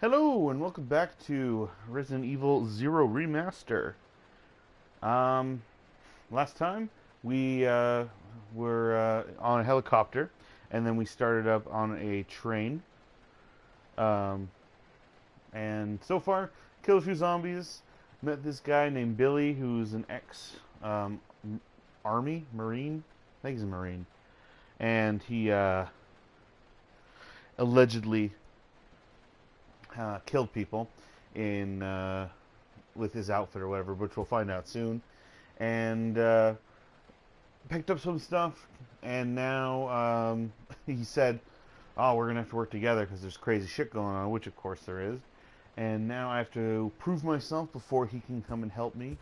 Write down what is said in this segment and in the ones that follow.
Hello and welcome back to Resident Evil Zero Remaster. Um, Last time we were on a helicopter, and then we started up on a train. Um, and so far, killed a few zombies. Met this guy named Billy, who's an ex um, army marine. I think he's a marine, and he allegedly killed people in with his outfit or whatever, which we'll find out soon. And picked up some stuff, and now he said, "Oh, we're gonna have to work together because there's crazy shit going on," which of course there is. And now I have to prove myself before he can come and help me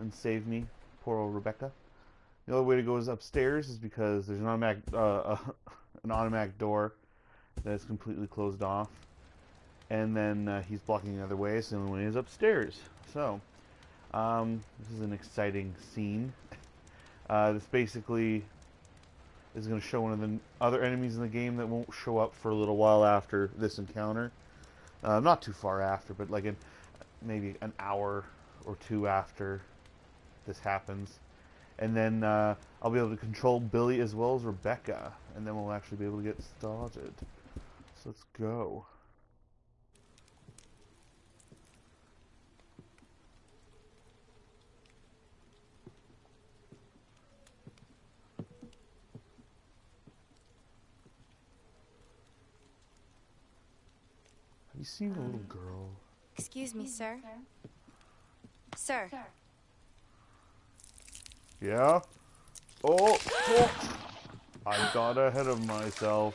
and save me. Poor old Rebecca. The only way to go is upstairs, is because there's an automatic door that's completely closed off, and then he's blocking the other way. So the only way is upstairs. So this is an exciting scene. This basically is going to show one of the other enemies in the game that won't show up for a little while after this encounter. Not too far after, but like maybe an hour or two after this happens. And then I'll be able to control Billy as well as Rebecca, and then we'll actually be able to get started. So let's go. Have you seen a little girl? Excuse me, sir. Sir. Yeah? Oh! I got ahead of myself.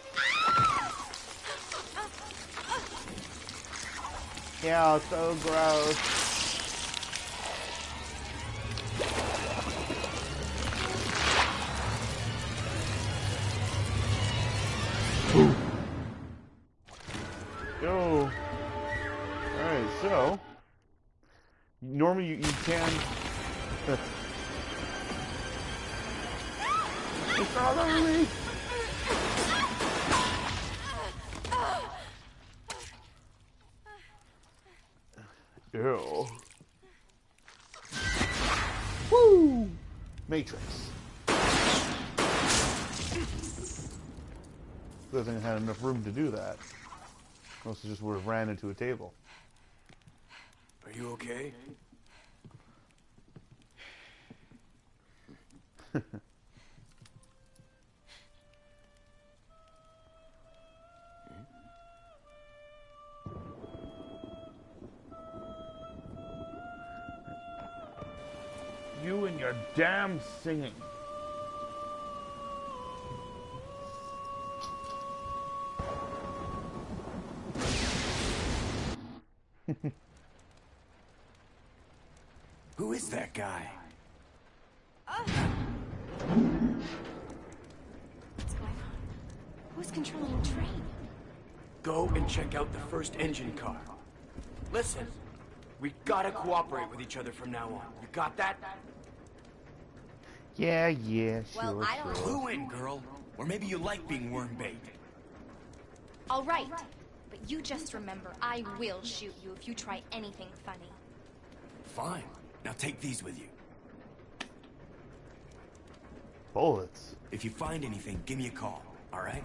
Yeah, so gross. Yo. Alright, so normally you can it's all over me. Ew. Woo! Matrix. Good thing I had enough room to do that. Most just would have ran into a table. Are you okay? You and your damn singing. Who is that guy? What's going on? Who's controlling the train? Go and check out the first engine car. Listen, we gotta cooperate with each other from now on. You got that? Yeah, sure, Well, I don't- sure. Clue in, girl. Or maybe you like being worm bait. All right. But you just remember, I will shoot you if you try anything funny. Fine. Now take these with you. Bullets. If you find anything, give me a call, alright?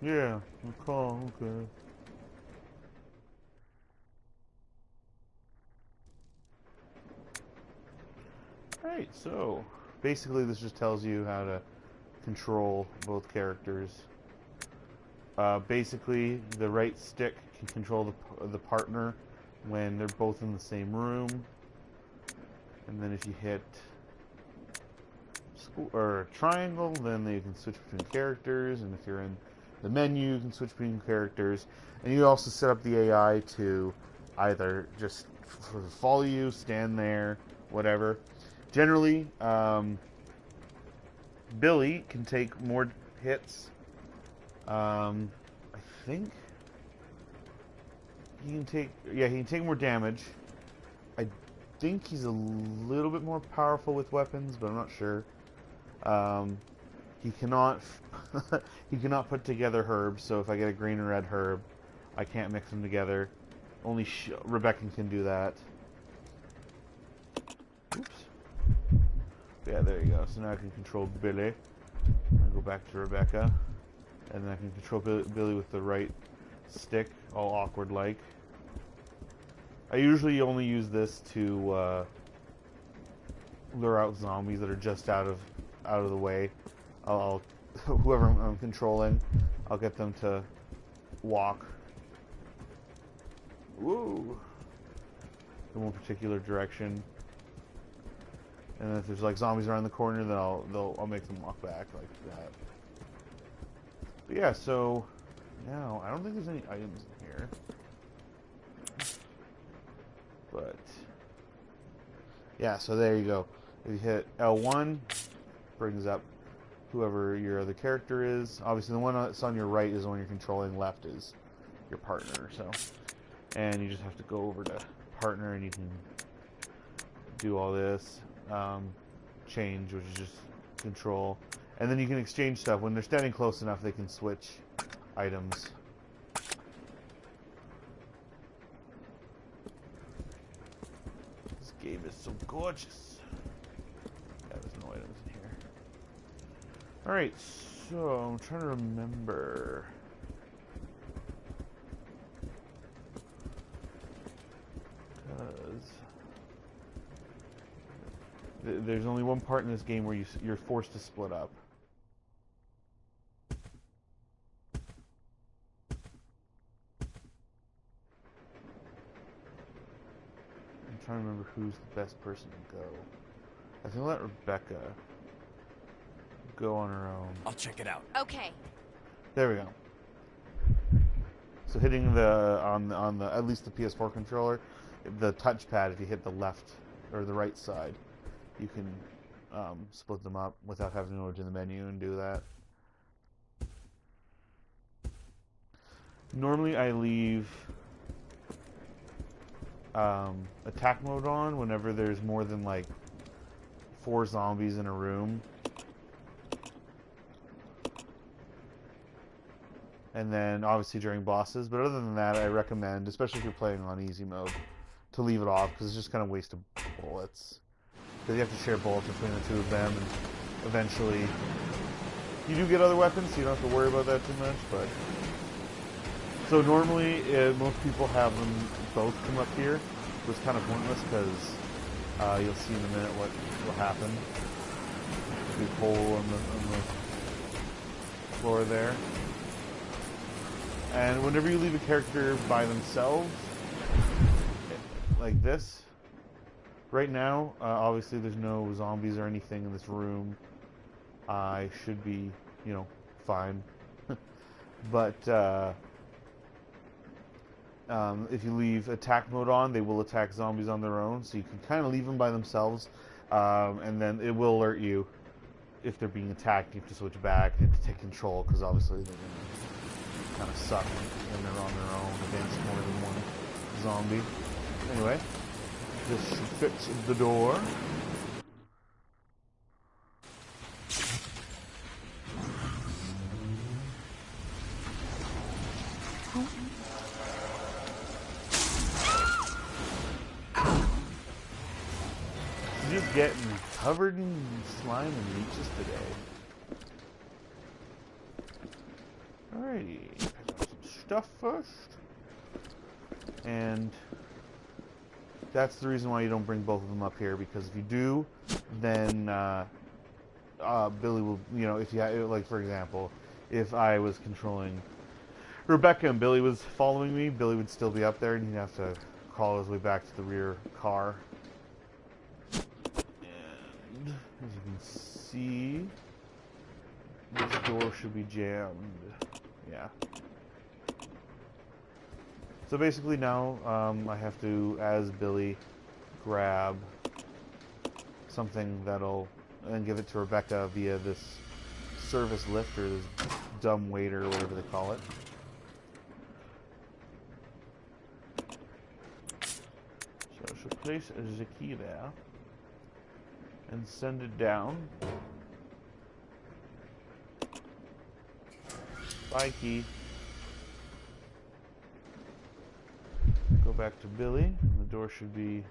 Yeah, a call, okay. Alright, so basically this just tells you how to control both characters. Basically, the right stick can control the partner when they're both in the same room. And then if you hit or triangle, then you can switch between characters. And if you're in the menu, you can switch between characters. And you also set up the AI to either just follow you, stand there, whatever. Generally, Billy can take more hits. I think he can take, yeah, he can take more damage. I think he's a little bit more powerful with weapons, but I'm not sure. He cannot he cannot put together herbs. So if I get a green and red herb, I can't mix them together. Only Rebecca can do that. Oops. Yeah, there you go. So now I can control Billy. I go back to Rebecca, and then I can control Billy with the right stick, all awkward like. I usually only use this to lure out zombies that are just out of the way. I'll whoever I'm controlling, I'll get them to walk. Woo! In one particular direction. And if there's like zombies around the corner, then I'll make them walk back like that. But yeah, so now I don't think there's any items in here. But yeah, so there you go. If you hit L1, brings up whoever your other character is. Obviously, the one that's on your right is the one you're controlling. Left is your partner. So, and you just have to go over to partner, and you can do all this. Change, which is just control, and then you can exchange stuff. When they're standing close enough, they can switch items. This game is so gorgeous. Yeah, there's no items in here. Alright, so I'm trying to remember. There's only one part in this game where you're forced to split up. I'm trying to remember who's the best person to go. I think I'll let Rebecca go on her own. I'll check it out. Okay. There we go. So hitting the on the at least the PS4 controller, the touchpad, if you hit the left or the right side, you can split them up without having to go to the menu and do that. Normally I leave attack mode on whenever there's more than like 4 zombies in a room. And then obviously during bosses, but other than that I recommend, especially if you're playing on easy mode, to leave it off because it's just kind of waste of bullets. Because you have to share bullets between the two of them, and eventually you do get other weapons, so you don't have to worry about that too much. But so normally most people have them both come up here, so it's kind of pointless because you'll see in a minute what will happen. Big hole on the floor there. And whenever you leave a character by themselves, like this. Right now, obviously there's no zombies or anything in this room. I should be, fine. But if you leave attack mode on, they will attack zombies on their own. So you can kind of leave them by themselves, and then it will alert you if they're being attacked. You have to switch back and to take control, because obviously they're going to kind of suck when they're on their own against more than one zombie. Anyway. This should fit the door. Just getting covered in slime and leeches today. Alrighty, pick up some stuff first. And that's the reason why you don't bring both of them up here, because if you do, then Billy will, if you like, for example, if I was controlling Rebecca and Billy was following me, Billy would still be up there, and he'd have to crawl his way back to the rear car. And as you can see, this door should be jammed. Yeah. So basically now, I have to, as Billy, grab something that'll, and give it to Rebecca via this service lift, or this dumb waiter, or whatever they call it. So she'll place the key there, and send it down. Bye, key. Go back to Billy, and the door should be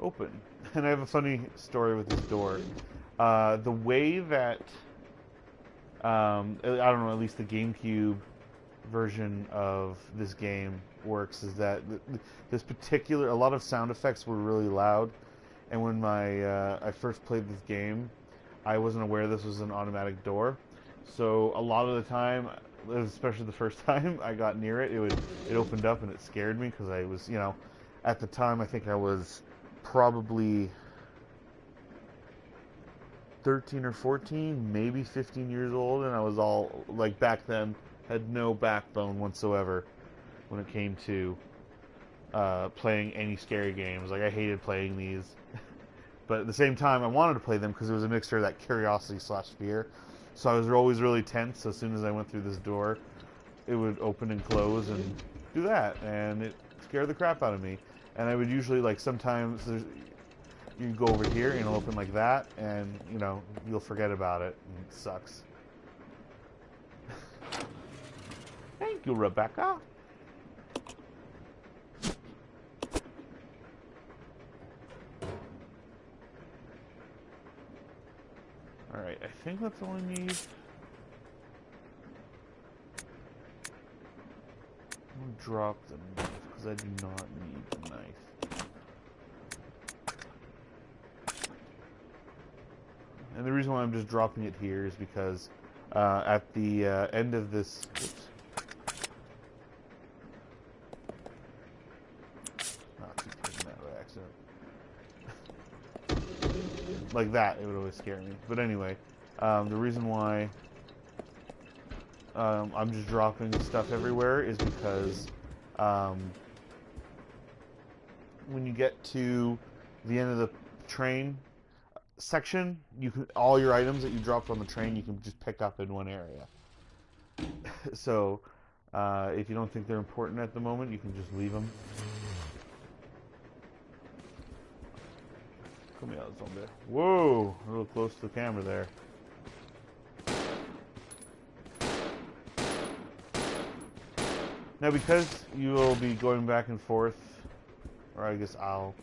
open. And I have a funny story with this door. The way that I don't know, at least the GameCube version of this game works is that a lot of sound effects were really loud, and when I first played this game, I wasn't aware this was an automatic door, so a lot of the time, especially the first time I got near it, it opened up and it scared me because I was, at the time I think I was probably 13 or 14, maybe 15 years old, and I was all, like, back then, had no backbone whatsoever when it came to playing any scary games. Like, I hated playing these. But at the same time, I wanted to play them because it was a mixture of that curiosity / fear. So I was always really tense. So as soon as I went through this door, it would open and close and do that. And it scared the crap out of me. And I would usually, like, sometimes you go over here and it'll open like that, and you'll forget about it, and it sucks. Thank you, Rebecca. Alright, I think that's all I need. I'm gonna drop the knife because I do not need the knife. And the reason why I'm just dropping it here is because at the end of this... Oops. Oh, I keep taking that by accident. Like that, it would always scare me. But anyway, the reason why I'm just dropping stuff everywhere is because when you get to the end of the train section, all your items that you dropped on the train, you can just pick up in one area. So if you don't think they're important at the moment, you can just leave them. Come here, zombie. Whoa, a little close to the camera there. Now, because you will be going back and forth, or I guess I'll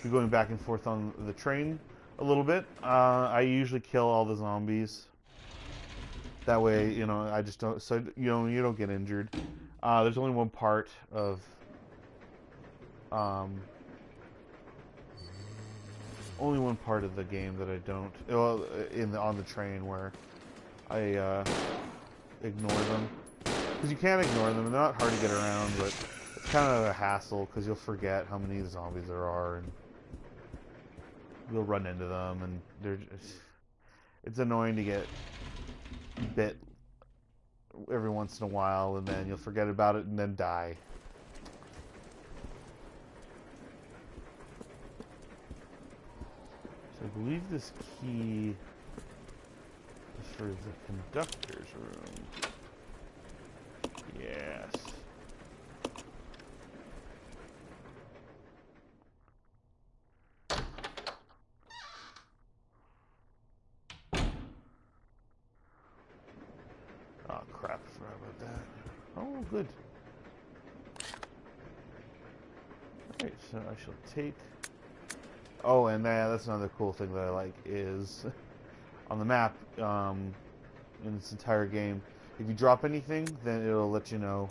be going back and forth on the train a little bit. I usually kill all the zombies. That way, I just don't, so you don't get injured. There's only one part of, the game that I don't, well, on the train where I ignore them. Because you can't ignore them, and they're not hard to get around, but it's kind of a hassle because you'll forget how many zombies there are, and you'll run into them, and it's annoying to get bit every once in a while, and then you'll forget about it and then die. So I believe this key is for the conductor's room. Yes. Oh crap, I forgot about that. Oh, good. Alright, so I shall take... Oh, and that's another cool thing that I like is on the map, in this entire game, if you drop anything, then it'll let you know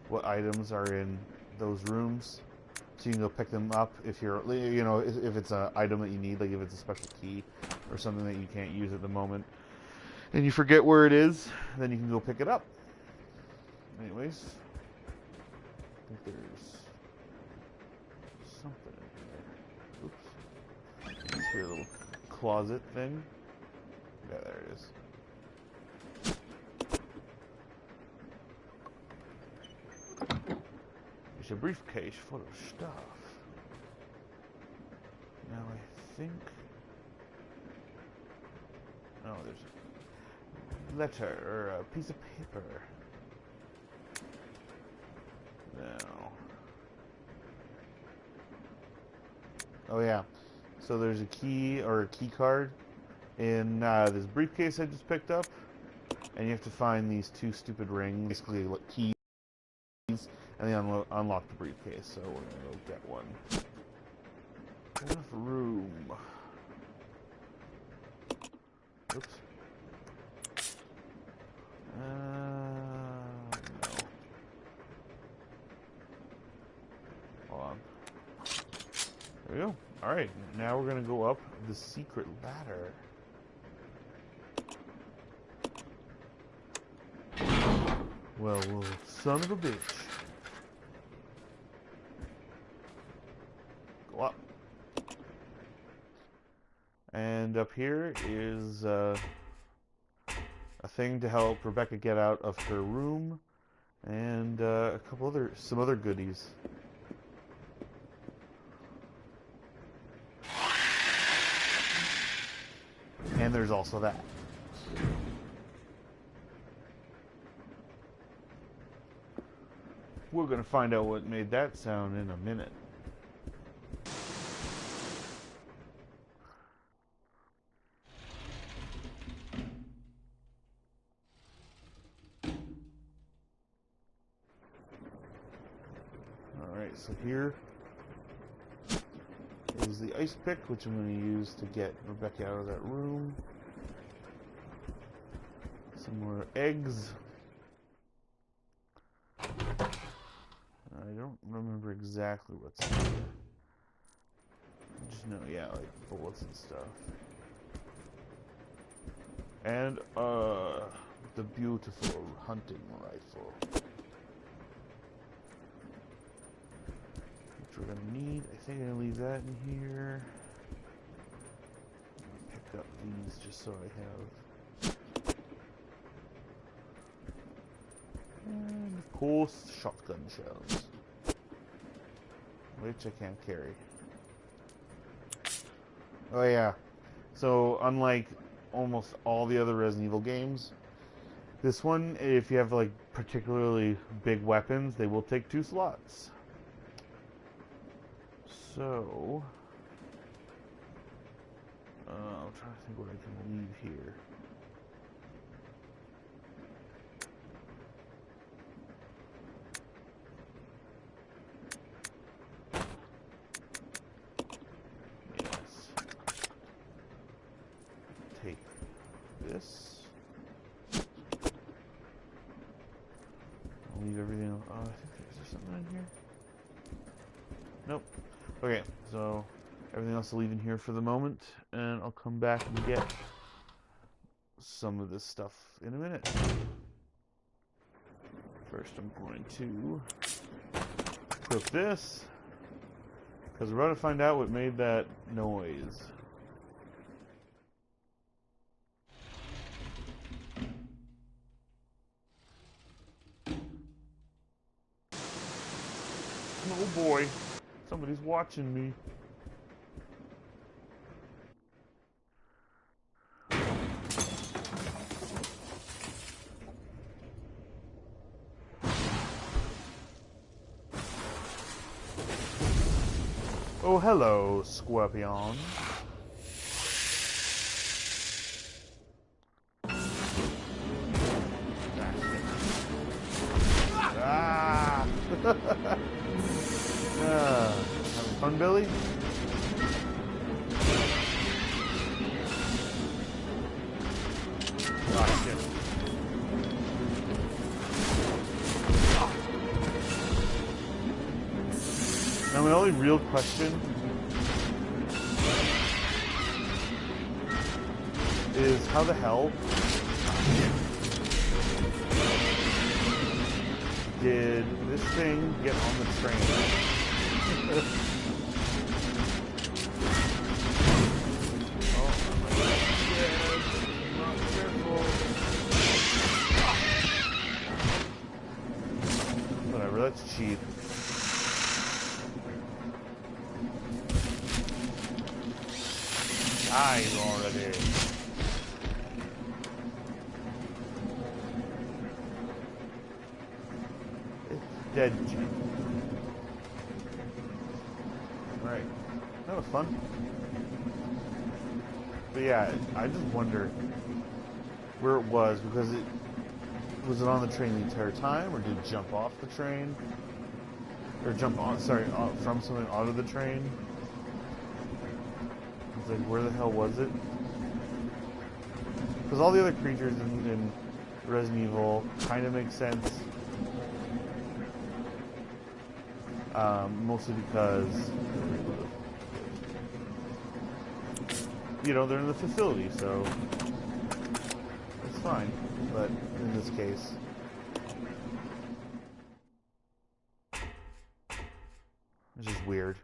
what items are in those rooms, so you can go pick them up if you're, if it's an item that you need, like if it's a special key or something that you can't use at the moment, and you forget where it is, then you can go pick it up. Anyways, I think there's something in here. Oops. It's here, a little closet thing. Yeah, there it is. It's a briefcase full of stuff. Now I think... Oh, there's a letter, or a piece of paper. Now... Oh yeah. So there's a key, or a key card in this briefcase I just picked up, and you have to find these two stupid rings, basically like keys, and they unlock the briefcase. So we're gonna go get one. Enough room. Oops. No. Hold on. There we go. Alright, now we're gonna go up the secret ladder. Well, son of a bitch. Go up. And up here is a thing to help Rebecca get out of her room, and some other goodies. And there's also that. We're gonna find out what made that sound in a minute. Alright, so here is the ice pick, which I'm going to use to get Rebecca out of that room. Some more eggs. I don't remember exactly what's in there. I just know, yeah, like bullets and stuff. And, the beautiful hunting rifle. Which we're gonna need. I think I'm gonna leave that in here. Pick up these just so I have. And of course, shotgun shells. Which I can't carry. Oh yeah. So unlike almost all the other Resident Evil games, this one, if you have like particularly big weapons, they will take 2 slots. So I'm trying to think what I can leave here. Take this. I'll leave everything else. Oh, I think there's something in here. Nope. Okay, so everything else I'll leave in here for the moment, and I'll come back and get some of this stuff in a minute. First, I'm going to equip this, because we're about to find out what made that noise. Oh boy, somebody's watching me. Oh, hello, Scorpion. Ah! Having fun, Billy? Ah, shit. Now, my only real question is how the hell did this thing get on the train? Oh, I'm not careful. Whatever, that's cheap. Died already. Dead Jeep. Right. That was fun. But yeah, I just wonder where it was, because was it on the train the entire time, or did it jump off the train? Or jump on, sorry, from something onto the train? It's like, where the hell was it? Because all the other creatures in Resident Evil kind of make sense. Mostly because, you know, they're in the facility, so it's fine. But in this case, it's just weird.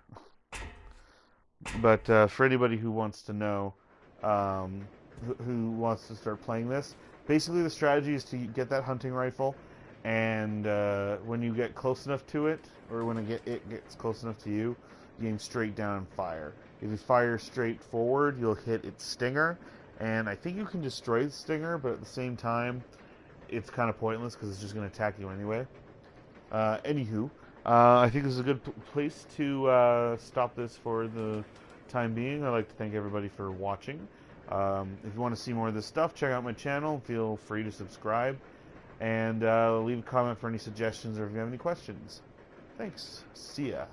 But for anybody who wants to know, who wants to start playing this, basically the strategy is to get that hunting rifle, and when you get close enough to it, or when it gets close enough to you, you aim straight down and fire. If you fire straight forward, you'll hit its stinger, and I think you can destroy the stinger, but at the same time, it's kind of pointless because it's just going to attack you anyway. Anywho, I think this is a good place to stop this for the time being. I'd like to thank everybody for watching. If you want to see more of this stuff, check out my channel. Feel free to subscribe. And leave a comment for any suggestions or if you have any questions. Thanks. See ya.